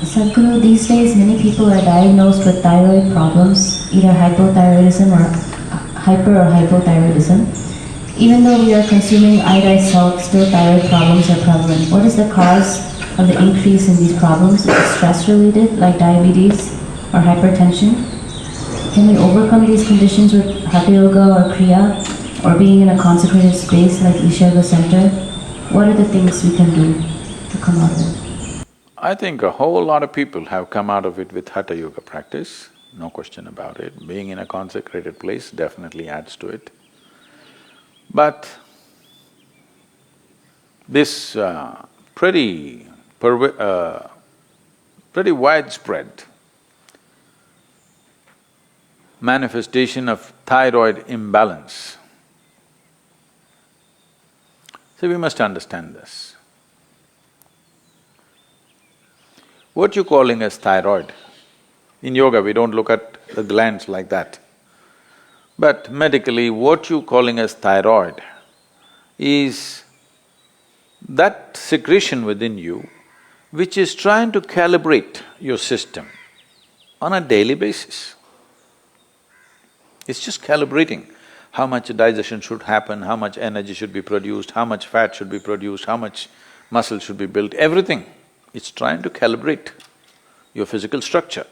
Sadhguru, these days many people are diagnosed with thyroid problems, either hypothyroidism or hyper or hypothyroidism. Even though we are consuming iodized salt, still thyroid problems are prevalent. What is the cause of the increase in these problems? Is it stress related, like diabetes or hypertension? Can we overcome these conditions with Hatha Yoga or Kriya, or being in a consecrated space like Isha Yoga Center? What are the things we can do to come out of it? I think a whole lot of people have come out of it with Hatha Yoga practice, no question about it. Being in a consecrated place definitely adds to it. But this pretty widespread manifestation of thyroid imbalance. So we must understand this. What you're calling as thyroid, in yoga we don't look at the glands like that. But medically, what you're calling as thyroid is that secretion within you which is trying to calibrate your system on a daily basis. It's just calibrating how much digestion should happen, how much energy should be produced, how much fat should be produced, how much muscle should be built, everything. It's trying to calibrate your physical structure.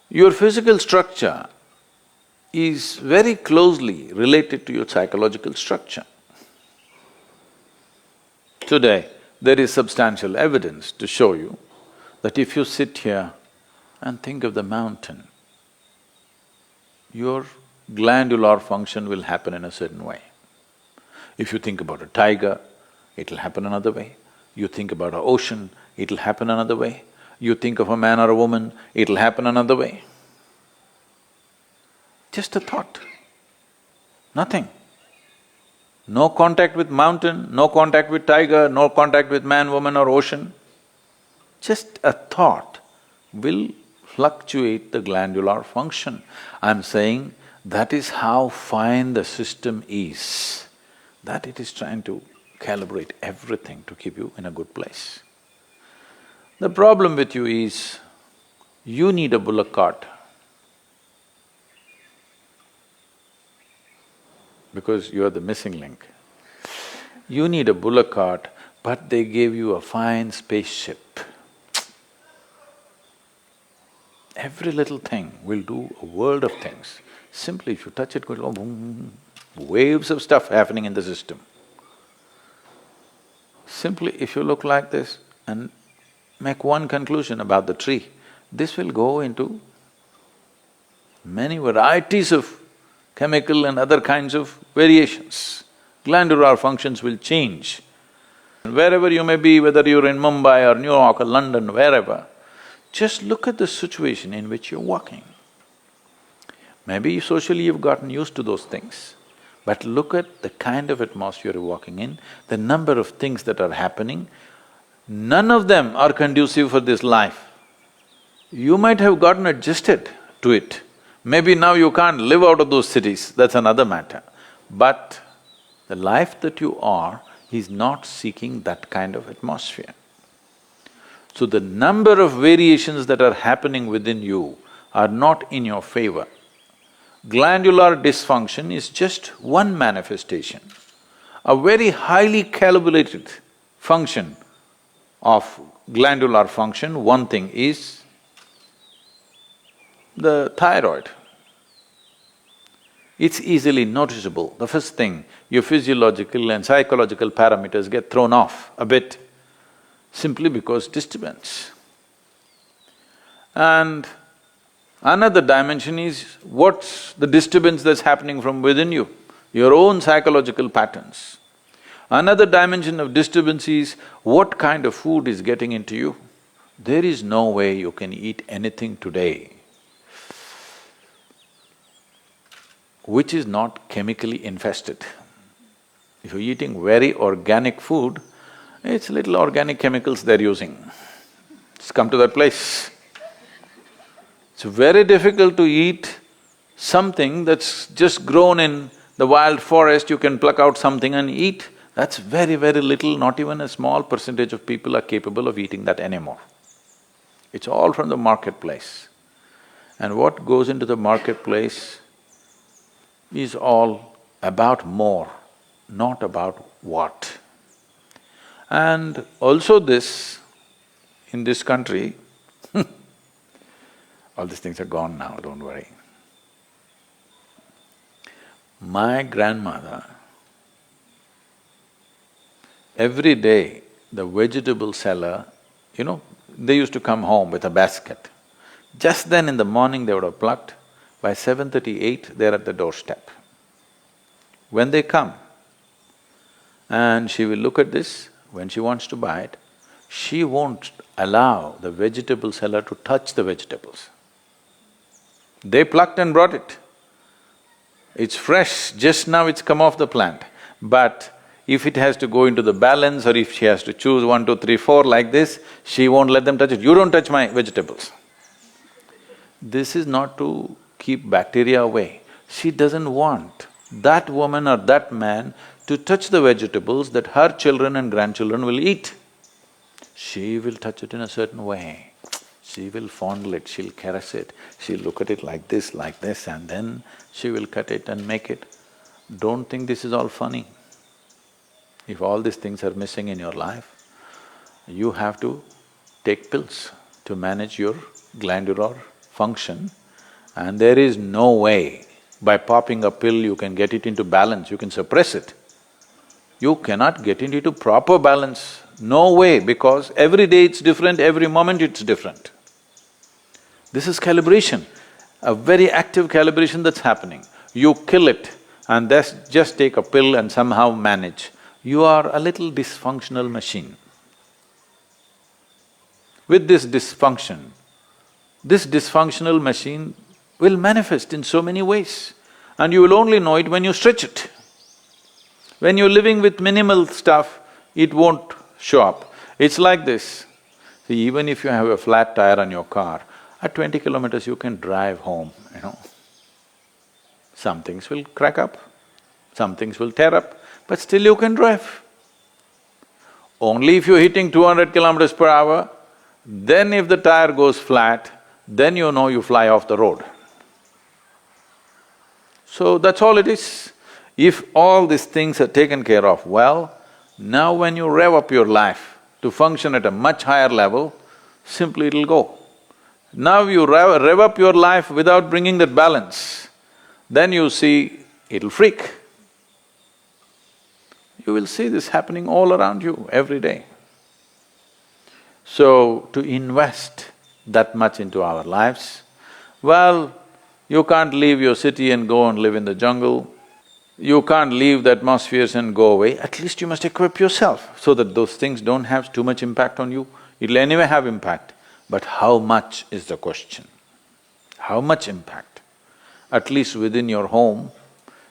Your physical structure is very closely related to your psychological structure. Today, there is substantial evidence to show you that if you sit here and think of the mountain, your glandular function will happen in a certain way. If you think about a tiger, it'll happen another way. You think about an ocean, it'll happen another way. You think of a man or a woman, it'll happen another way. Just a thought, nothing. No contact with mountain, no contact with tiger, no contact with man, woman or ocean. Just a thought will fluctuate the glandular function. I'm saying that is how fine the system is, that it is trying to calibrate everything to keep you in a good place. The problem with you is, you need a bullock cart because you are the missing link. You need a bullock cart, but they gave you a fine spaceship. Every little thing will do a world of things. Simply if you touch it, go boom, waves of stuff happening in the system. Simply if you look like this and make one conclusion about the tree, this will go into many varieties of chemical and other kinds of variations. Glandular functions will change. Wherever you may be, whether you're in Mumbai or New York or London, wherever, just look at the situation in which you're walking. Maybe socially you've gotten used to those things, but look at the kind of atmosphere you're walking in, the number of things that are happening, none of them are conducive for this life. You might have gotten adjusted to it. Maybe now you can't live out of those cities, that's another matter. But the life that you are is not seeking that kind of atmosphere. So the number of variations that are happening within you are not in your favor. Glandular dysfunction is just one manifestation. A very highly calibrated function of glandular function, one thing is the thyroid. It's easily noticeable. The first thing, your physiological and psychological parameters get thrown off a bit simply because disturbance. And another dimension is what's the disturbance that's happening from within you, your own psychological patterns. Another dimension of disturbance is what kind of food is getting into you. There is no way you can eat anything today which is not chemically infested. If you're eating very organic food, it's little organic chemicals they're using. It's come to that place. It's very difficult to eat something that's just grown in the wild forest. You can pluck out something and eat. That's very, very little, not even a small percentage of people are capable of eating that anymore. It's all from the marketplace. And what goes into the marketplace is all about more, not about what. And also this, in this country, all these things are gone now, don't worry. My grandmother, every day the vegetable seller, they used to come home with a basket. Just then in the morning they would have plucked, by 7:38 they're at the doorstep. When they come, and she will look at this, when she wants to buy it, she won't allow the vegetable seller to touch the vegetables. They plucked and brought it. It's fresh, just now it's come off the plant. But if it has to go into the balance or if she has to choose 1, 2, 3, 4 like this, she won't let them touch it. You don't touch my vegetables. This is not to keep bacteria away. She doesn't want that woman or that man to touch the vegetables that her children and grandchildren will eat. She will touch it in a certain way. She will fondle it, she'll caress it, she'll look at it like this, and then she will cut it and make it. Don't think this is all funny. If all these things are missing in your life, you have to take pills to manage your glandular function, and there is no way by popping a pill you can get it into balance, you can suppress it. You cannot get it into proper balance, no way, because every day it's different, every moment it's different. This is calibration, a very active calibration that's happening. You kill it and just take a pill and somehow manage. You are a little dysfunctional machine. With this dysfunctional machine will manifest in so many ways, and you will only know it when you stretch it. When you're living with minimal stuff, it won't show up. It's like this. See, even if you have a flat tire on your car, at 20 kilometers you can drive home, Some things will crack up, some things will tear up, but still you can drive. Only if you're hitting 200 kilometers per hour, then if the tire goes flat, then you know you fly off the road. So that's all it is. If all these things are taken care of well, now when you rev up your life to function at a much higher level, simply it'll go. Now you rev up your life without bringing that balance, then you see it'll freak. You will see this happening all around you every day. So, to invest that much into our lives, well, you can't leave your city and go and live in the jungle. You can't leave the atmospheres and go away. At least you must equip yourself so that those things don't have too much impact on you. It'll anyway have impact, but how much is the question? How much impact? At least within your home,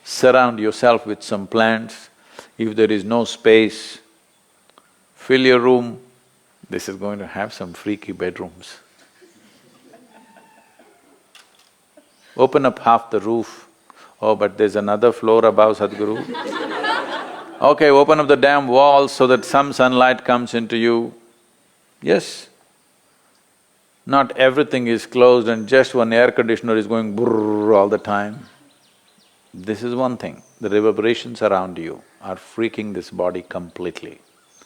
surround yourself with some plants. If there is no space, fill your room. This is going to have some freaky bedrooms. Open up half the roof. Oh, but there's another floor above, Sadhguru. Okay, open up the damn walls so that some sunlight comes into you. Yes. Not everything is closed and just one air conditioner is going brrrr all the time. This is one thing, the reverberations around you are freaking this body completely,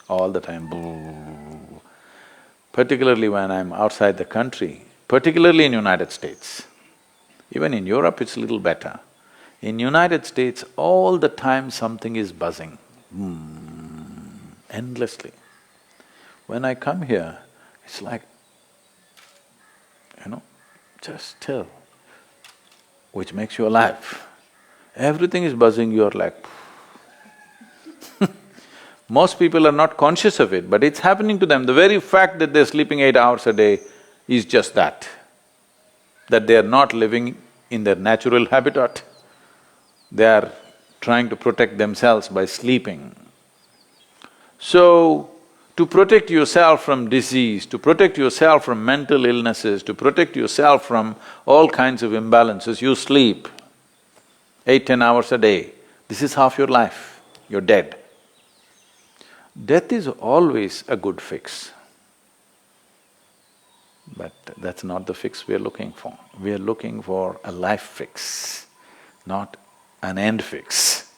all the time, brrrr. Particularly when I'm outside the country, particularly in United States. Even in Europe it's a little better. In United States, all the time something is buzzing, endlessly. When I come here, it's like, just still, which makes you alive. Everything is buzzing, you're like Most people are not conscious of it, but it's happening to them. The very fact that they're sleeping 8 hours a day is just that they are not living in their natural habitat. They are trying to protect themselves by sleeping. So, to protect yourself from disease, to protect yourself from mental illnesses, to protect yourself from all kinds of imbalances, you sleep 8, 10 hours a day. This is half your life, you're dead. Death is always a good fix. But that's not the fix we are looking for. We are looking for a life fix, not an end fix.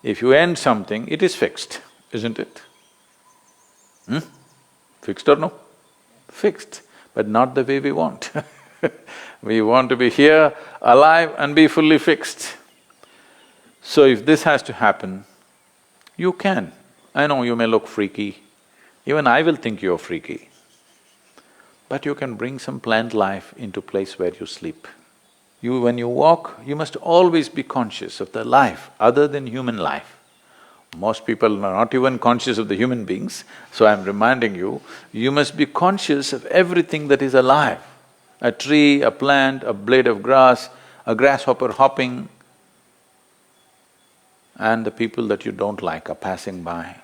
If you end something, it is fixed, isn't it? Fixed or no? Fixed, but not the way we want. We want to be here, alive and be fully fixed. So if this has to happen, you can. I know you may look freaky, even I will think you're freaky. But you can bring some plant life into place where you sleep. When you walk, you must always be conscious of the life other than human life. Most people are not even conscious of the human beings, so I'm reminding you, you must be conscious of everything that is alive. A tree, a plant, a blade of grass, a grasshopper hopping, and the people that you don't like are passing by.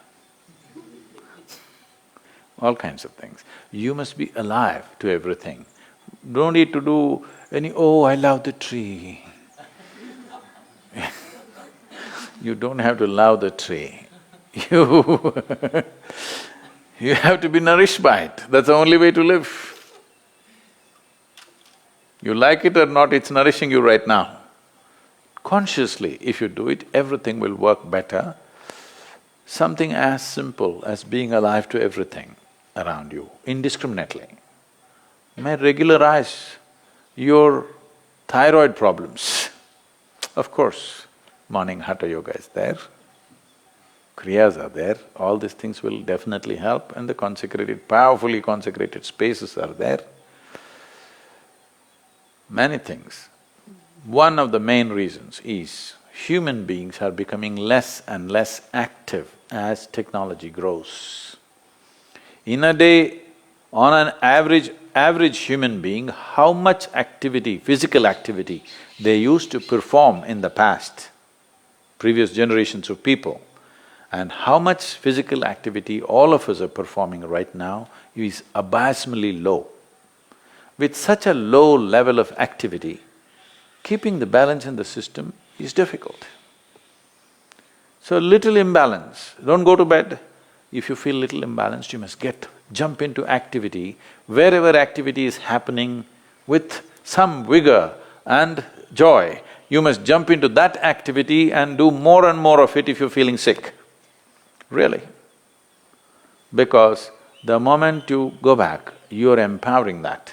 All kinds of things. You must be alive to everything. Don't need to do any, oh, I love the tree. You don't have to love the tree. You have to be nourished by it. That's the only way to live. You like it or not, it's nourishing you right now. Consciously, if you do it, everything will work better. Something as simple as being alive to everything around you, indiscriminately, may regularize your thyroid problems. Of course, morning hatha yoga is there, kriyas are there, all these things will definitely help, and the consecrated, powerfully consecrated spaces are there. Many things. One of the main reasons is human beings are becoming less and less active as technology grows. In a day, on an average human being, how much activity, physical activity they used to perform in the past, previous generations of people, and how much physical activity all of us are performing right now is abysmally low. With such a low level of activity, keeping the balance in the system is difficult. So little imbalance, don't go to bed. If you feel little imbalanced, you must jump into activity. Wherever activity is happening with some vigor and joy, you must jump into that activity and do more and more of it if you're feeling sick. Really. Because the moment you go back, you're empowering that.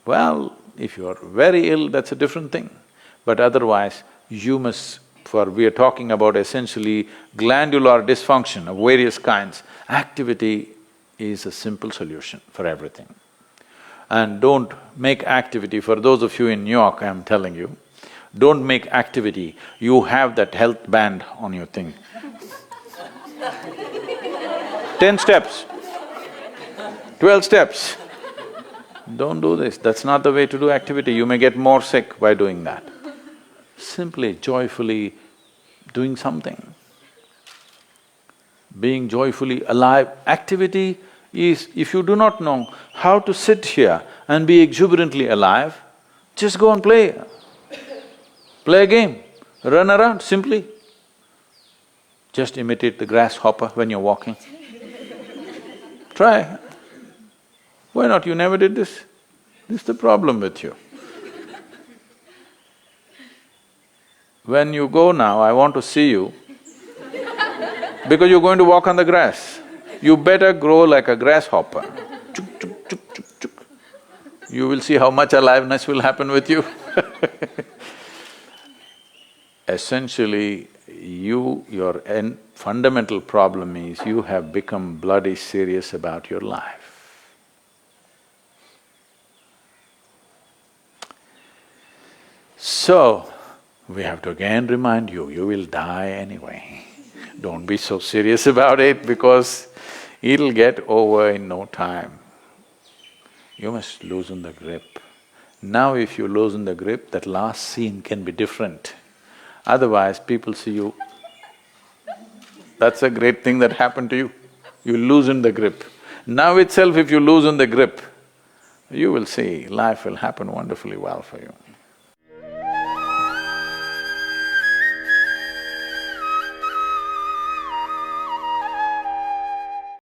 Well, if you're very ill, that's a different thing. But otherwise, you must… we are talking about essentially glandular dysfunction of various kinds. Activity is a simple solution for everything. And don't make activity, for those of you in New York, I'm telling you, don't make activity, you have that health band on your thing. 10 steps, 12 steps. Don't do this, that's not the way to do activity, you may get more sick by doing that. Simply, joyfully doing something. Being joyfully alive. Activity is, if you do not know how to sit here and be exuberantly alive, just go and play. Play a game, run around simply. Just imitate the grasshopper when you're walking. Try. Why not? You never did this. This is the problem with you. When you go now, I want to see you because you're going to walk on the grass. You better grow like a grasshopper. Chuk, chuk, chuk, chuk, chuk. You will see how much aliveness will happen with you. Essentially, your fundamental problem is you have become bloody serious about your life. So, we have to again remind you, you will die anyway. Don't be so serious about it because it'll get over in no time. You must loosen the grip. Now if you loosen the grip, that last scene can be different. Otherwise, people see you, that's a great thing that happened to you. You loosen the grip. Now itself if you loosen the grip, you will see life will happen wonderfully well for you.